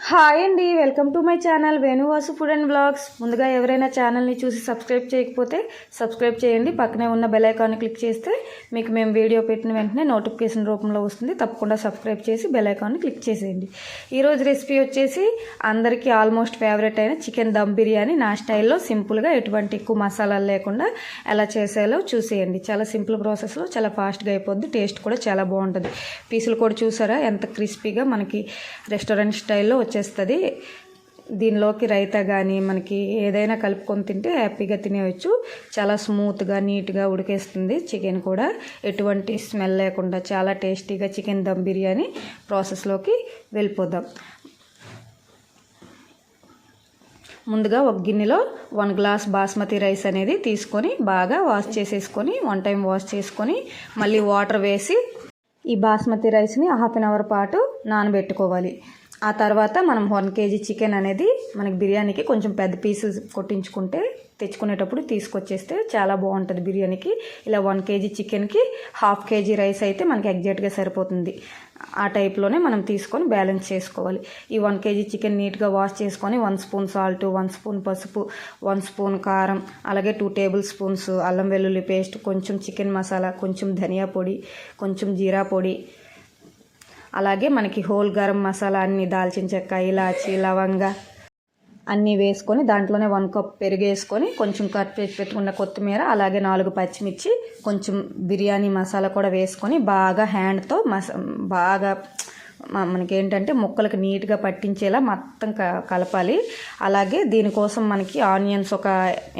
Hi అండి, welcome to my channel Venuvasu food and blogs. ముందుగా ఎవరైనా ఛానల్ని చూసి సబ్స్క్రైబ్ చేయకపోతే సబ్స్క్రైబ్ చేయండి. పక్కనే ఉన్న బెల్ ఐకాన్ని క్లిక్ చేస్తే మీకు మేము వీడియో పెట్టిన వెంటనే నోటిఫికేషన్ రూపంలో వస్తుంది. తప్పకుండా సబ్స్క్రైబ్ చేసి బెల్ ఐకాన్ని క్లిక్ చేసేయండి. ఈరోజు రెసిపీ వచ్చేసి అందరికీ ఆల్మోస్ట్ ఫేవరెట్ అయిన చికెన్ దమ్ బిర్యానీ నా స్టైల్లో సింపుల్గా ఎటువంటి ఎక్కువ మసాలాలు లేకుండా ఎలా చేసేయాలో చూసేయండి. చాలా సింపుల్ ప్రాసెస్లో చాలా ఫాస్ట్గా అయిపోద్ది. టేస్ట్ కూడా చాలా బాగుంటుంది. పీసులు కూడా చూసారా ఎంత క్రిస్పీగా మనకి రెస్టారెంట్ స్టైల్లో వచ్చేస్తుంది. దీనిలోకి రైతా కానీ మనకి ఏదైనా కలుపుకొని తింటే హ్యాపీగా తినేయచ్చు. చాలా స్మూత్గా నీట్గా ఉడికేస్తుంది. చికెన్ కూడా ఎటువంటి స్మెల్ లేకుండా చాలా టేస్టీగా చికెన్ దమ్ బిర్యానీ ప్రాసెస్లోకి వెళ్ళిపోదాం. ముందుగా ఒక గిన్నెలో 1 గ్లాస్ బాస్మతి రైస్ అనేది తీసుకొని బాగా వాష్ చేసేసుకొని 1 టైం వాష్ చేసుకొని మళ్ళీ వాటర్ వేసి ఈ బాస్మతి రైస్ని హాఫ్ అన్ అవర్ పాటు నానబెట్టుకోవాలి. ఆ తర్వాత మనం 1 కేజీ చికెన్ అనేది మనకి బిర్యానీకి కొంచెం పెద్ద పీసెస్ కొట్టించుకుంటే తెచ్చుకునేటప్పుడు తీసుకొచ్చేస్తే చాలా బాగుంటుంది బిర్యానీకి. ఇలా 1 కేజీ చికెన్కి హాఫ్ కేజీ రైస్ అయితే మనకి ఎగ్జాక్ట్గా సరిపోతుంది. ఆ టైప్లోనే మనం తీసుకొని బ్యాలెన్స్ చేసుకోవాలి. ఈ 1 కేజీ చికెన్ నీట్గా వాష్ చేసుకొని 1 స్పూన్ సాల్ట్, 1 స్పూన్ పసుపు, 1 స్పూన్ కారం, అలాగే 2 టేబుల్ స్పూన్స్ అల్లం వెల్లుల్లి పేస్ట్, కొంచెం చికెన్ మసాలా, కొంచెం ధనియా పొడి, కొంచెం జీరా పొడి, అలాగే మనకి హోల్ గరం మసాలా అన్నీ దాల్చిన చెక్క, ఇలాచి, లవంగా అన్నీ వేసుకొని దాంట్లోనే 1 కప్ పెరుగు వేసుకొని కొంచెం కట్ చేసి పెట్టుకున్న కొత్తిమీర, అలాగే 4 పచ్చిమిర్చి, కొంచెం బిర్యానీ మసాలా కూడా వేసుకొని బాగా హ్యాండ్తో బాగా మనకి ఏంటంటే ముక్కలకి నీట్గా పట్టించేలా మొత్తం కలపాలి. అలాగే దీనికోసం మనకి ఆనియన్స్ ఒక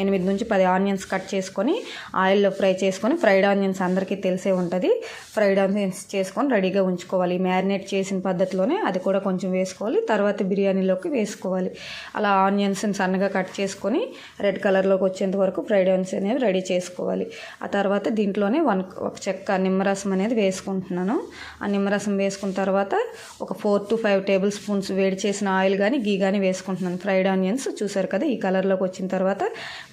8 నుంచి 10 ఆనియన్స్ కట్ చేసుకొని ఆయిల్లో ఫ్రై చేసుకొని, ఫ్రైడ్ ఆనియన్స్ అందరికీ తెలిసే ఉంటుంది, ఫ్రైడ్ ఆనియన్స్ చేసుకొని రెడీగా ఉంచుకోవాలి. మ్యారినేట్ చేసిన పద్ధతిలోనే అది కూడా కొంచెం వేసుకోవాలి. తర్వాత బిర్యానీలోకి వేసుకోవాలి. అలా ఆనియన్స్ని సన్నగా కట్ చేసుకొని రెడ్ కలర్లోకి వచ్చేంత వరకు ఫ్రైడ్ ఆనియన్స్ అనేవి రెడీ చేసుకోవాలి. ఆ తర్వాత దీంట్లోనే ఒక చెక్క నిమ్మరసం అనేది వేసుకుంటున్నాను. ఆ నిమ్మరసం వేసుకున్న తర్వాత ఒక 4 to 5 టేబుల్ స్పూన్స్ వేడి చేసిన ఆయిల్ కానీ గీ కానీ వేసుకుంటున్నాను. ఫ్రైడ్ ఆనియన్స్ చూసారు కదా, ఈ కలర్లోకి వచ్చిన తర్వాత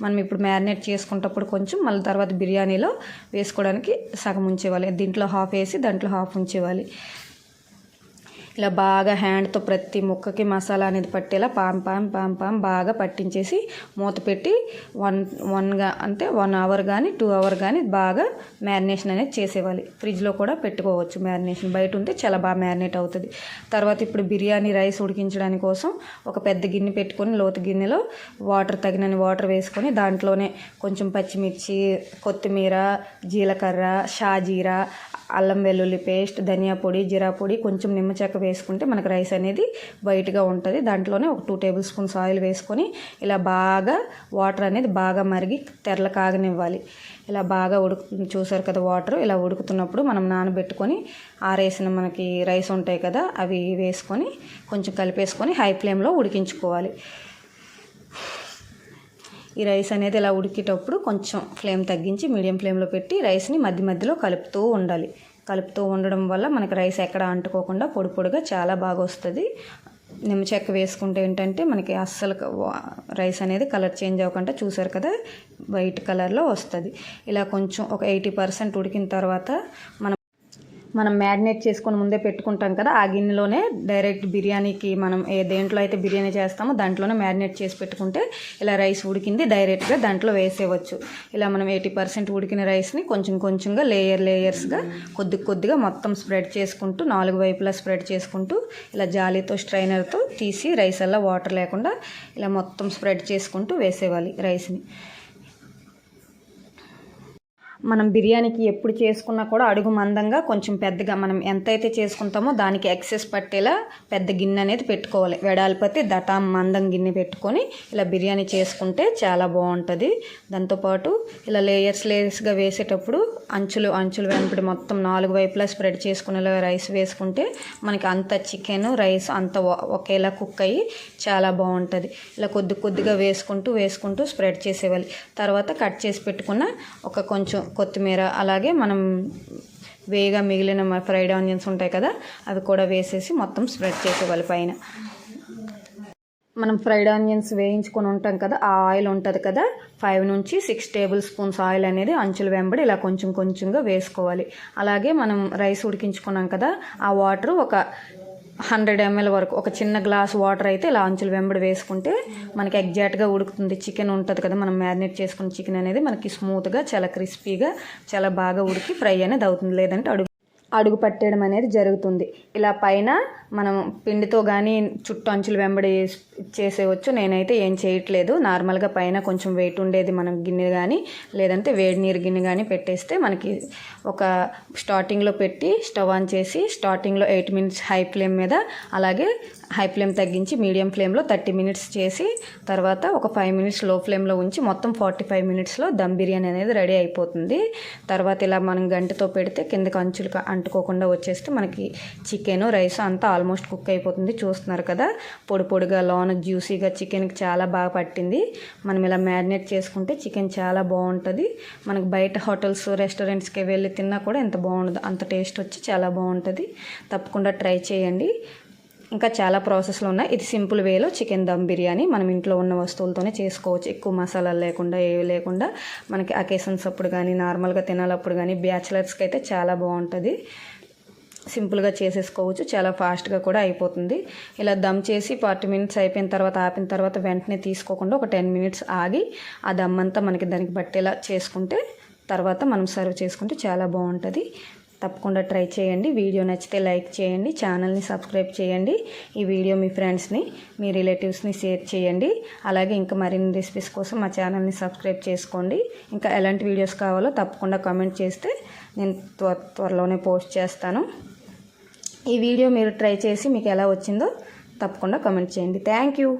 మనం ఇప్పుడు మ్యారినేట్ చేసుకునేటప్పుడు కొంచెం మళ్ళీ తర్వాత బిర్యానీలో వేసుకోవడానికి సగం ఉంచేవాలి. దీంట్లో హాఫ్ వేసి దాంట్లో హాఫ్ ఉంచేవాలి. ఇలా బాగా హ్యాండ్తో ప్రతి ముక్కకి మసాలా అనేది పట్టేలా పాం బాగా పట్టించేసి మూత పెట్టి 1 అవర్ కానీ 2 అవర్ కానీ బాగా మ్యారినేషన్ అనేది చేసేవాలి. ఫ్రిడ్జ్లో కూడా పెట్టుకోవచ్చు మ్యారినేషన్. బయట ఉంటే చాలా బాగా మ్యారినేట్ అవుతుంది. తర్వాత ఇప్పుడు బిర్యానీ రైస్ ఉడికించడానికి కోసం ఒక పెద్ద గిన్నె పెట్టుకొని లోతు గిన్నెలో వాటర్ తగినన్ని వాటర్ వేసుకొని దాంట్లోనే కొంచెం పచ్చిమిర్చి, కొత్తిమీర, జీలకర్ర, షాజీరా, అల్లం వెల్లుల్లి పేస్ట్, ధనియా పొడి, జీరా పొడి, కొంచెం నిమ్మ చెక్క వేసుకుంటే మనకు రైస్ అనేది వైట్గా ఉంటుంది. దాంట్లోనే ఒక 2 టేబుల్ స్పూన్స్ ఆయిల్ వేసుకొని ఇలా బాగా వాటర్ అనేది బాగా మరిగి తెరల కాగనివ్వాలి. ఇలా బాగా చూసారు కదా వాటర్ ఇలా ఉడుకుతున్నప్పుడు మనం నానబెట్టుకొని ఆరేసిన మనకి రైస్ ఉంటాయి కదా అవి వేసుకొని కొంచెం కలిపేసుకొని హై ఫ్లేమ్లో ఉడికించుకోవాలి. ఈ రైస్ అనేది ఇలా ఉడికేటప్పుడు కొంచెం ఫ్లేమ్ తగ్గించి మీడియం ఫ్లేమ్లో పెట్టి రైస్ని మధ్యలో కలుపుతూ ఉండాలి. కలుపుతూ ఉండడం వల్ల మనకి రైస్ ఎక్కడ అంటుకోకుండా పొడి పొడిగా చాలా బాగా వస్తుంది. నిమ్మ చెక్క వేసుకుంటే ఏంటంటే మనకి అస్సలు రైస్ అనేది కలర్ చేంజ్ అవ్వకుండా చూసారు కదా వైట్ కలర్లో వస్తుంది. ఇలా కొంచెం ఒక 80% ఉడికిన తర్వాత మనం మ్యారినేట్ చేసుకొని ముందే పెట్టుకుంటాం కదా ఆ గిన్నెలోనే డైరెక్ట్ బిర్యానీకి మనం దేంట్లో అయితే బిర్యానీ చేస్తామో దాంట్లోనే మ్యారినేట్ చేసి పెట్టుకుంటే ఇలా రైస్ ఉడికింది డైరెక్ట్గా దాంట్లో వేసేయవచ్చు. ఇలా మనం 80% ఉడికిన రైస్ని కొంచెంగా లేయర్స్గా కొద్దిగా మొత్తం స్ప్రెడ్ చేసుకుంటూ 4 వైపులా స్ప్రెడ్ చేసుకుంటూ ఇలా జాలీతో స్ట్రైనర్తో తీసి రైస్ అలా వాటర్ లేకుండా ఇలా మొత్తం స్ప్రెడ్ చేసుకుంటూ వేసేవాలి రైస్ని. మనం బిర్యానీకి ఎప్పుడు చేసుకున్నా కూడా అడుగు మందంగా కొంచెం పెద్దగా మనం ఎంతైతే చేసుకుంటామో దానికి ఎక్సెస్ పట్టేలా పెద్ద గిన్నె అనేది పెట్టుకోవాలి. వెడల్పతి దటాం మందం గిన్నె పెట్టుకొని ఇలా బిర్యానీ చేసుకుంటే చాలా బాగుంటుంది. దాంతోపాటు ఇలా లేయర్స్గా వేసేటప్పుడు అంచులు వెంబడి మొత్తం 4 వైపులా స్ప్రెడ్ చేసుకునేలా రైస్ వేసుకుంటే మనకి అంత చికెన్ రైస్ అంత ఒకేలా కుక్ అయ్యి చాలా బాగుంటుంది. ఇలా కొద్దిగా వేసుకుంటూ స్ప్రెడ్ చేసేవాలి. తర్వాత కట్ చేసి పెట్టుకున్న ఒక కొంచెం కొత్తిమీర, అలాగే మనం వేగా మిగిలిన ఫ్రైడ్ ఆనియన్స్ ఉంటాయి కదా అవి కూడా వేసేసి మొత్తం స్ప్రెడ్ చేసేవాలి పైన. మనం ఫ్రైడ్ ఆనియన్స్ వేయించుకొని ఉంటాం కదా ఆ ఆయిల్ ఉంటుంది కదా 5 నుంచి 6 టేబుల్ స్పూన్స్ ఆయిల్ అనేది అంచుల వెంబడి ఇలా కొంచెంగా వేసుకోవాలి. అలాగే మనం రైస్ ఉడికించుకున్నాం కదా ఆ వాటర్ ఒక 100 ml వరకు ఒక చిన్న గ్లాస్ వాటర్ అయితే ఇలా అంచులు వెంబడి వేసుకుంటే మనకి ఎగ్జాక్ట్గా ఉడుకుతుంది. చికెన్ ఉంటుంది కదా, మనం మ్యారినేట్ చేసుకున్న చికెన్ అనేది మనకి స్మూత్గా చాలా క్రిస్పీగా చాలా బాగా ఉడికి ఫ్రై అనేది అవుతుంది. లేదంటే అడుగు పట్టేయడం అనేది జరుగుతుంది. ఇలా పైన మనం పిండితో కానీ చుట్టూ అంచులు వెంబడి చేసేవచ్చు. నేనైతే ఏం చేయట్లేదు. నార్మల్గా పైన కొంచెం వెయిట్ ఉండేది మనం గిన్నె కానీ లేదంటే వేడి నీరు గిన్నె కానీ పెట్టేస్తే మనకి ఒక స్టార్టింగ్లో పెట్టి స్టవ్ ఆన్ చేసి స్టార్టింగ్లో 8 minutes హై ఫ్లేమ్ మీద, అలాగే హై ఫ్లేమ్ తగ్గించి మీడియం ఫ్లేమ్లో 30 minutes చేసి తర్వాత ఒక 5 minutes లో ఫ్లేమ్లో ఉంచి మొత్తం 45 minutesలో దమ్ బిర్యానీ అనేది రెడీ అయిపోతుంది. తర్వాత ఇలా మనం గంటతో పెడితే కిందకి అంచులు అంటుకోకుండా వచ్చేస్తే మనకి చికెన్ రైస్ అంతా ఆల్మోస్ట్ కుక్ అయిపోతుంది. చూస్తున్నారు కదా, పొడి పొడిగా లోన జ్యూసీగా చికెన్కి చాలా బాగా పట్టింది. మనం ఇలా మ్యారినేట్ చేసుకుంటే చికెన్ చాలా బాగుంటుంది. మనకు బయట హోటల్స్ రెస్టారెంట్స్కి వెళ్ళి తిన్నా కూడా ఎంత బాగుండదు, అంత టేస్ట్ వచ్చి చాలా బాగుంటుంది. తప్పకుండా ట్రై చేయండి. ఇంకా చాలా ప్రాసెస్లు ఉన్నాయి. ఇది సింపుల్ వేలో చికెన్ దమ్ బిర్యానీ మనం ఇంట్లో ఉన్న వస్తువులతోనే చేసుకోవచ్చు. ఎక్కువ మసాలాలు లేకుండా ఏవి లేకుండా మనకి అకేషన్స్ అప్పుడు కానీ నార్మల్గా తినాలప్పుడు కానీ బ్యాచిలర్స్కి అయితే చాలా బాగుంటుంది. సింపుల్గా చేసేసుకోవచ్చు, చాలా ఫాస్ట్గా కూడా అయిపోతుంది. ఇలా దమ్ చేసి 40 minutes అయిపోయిన తర్వాత ఆపిన తర్వాత వెంటనే తీసుకోకుండా ఒక 10 minutes ఆగి ఆ దమ్ అంతా మనకి దానికి బట్టేలా చేసుకుంటే తర్వాత మనం సర్వ్ చేసుకుంటే చాలా బాగుంటుంది. తప్పకుండా ట్రై చేయండి. వీడియో నచ్చితే లైక్ చేయండి, ఛానల్ని సబ్స్క్రైబ్ చేయండి. ఈ వీడియో మీ ఫ్రెండ్స్ని మీ రిలేటివ్స్ని షేర్ చేయండి. అలాగే ఇంకా మరిన్ని రెసిపీస్ కోసం మా ఛానల్ని సబ్స్క్రైబ్ చేసుకోండి. ఇంకా ఎలాంటి వీడియోస్ కావాలో తప్పకుండా కామెంట్ చేస్తే నేను త్వరలోనే పోస్ట్ చేస్తాను. ఈ వీడియో మీరు ట్రై చేసి మీకు ఎలా వచ్చిందో తప్పకుండా కామెంట్ చేయండి. Thank you.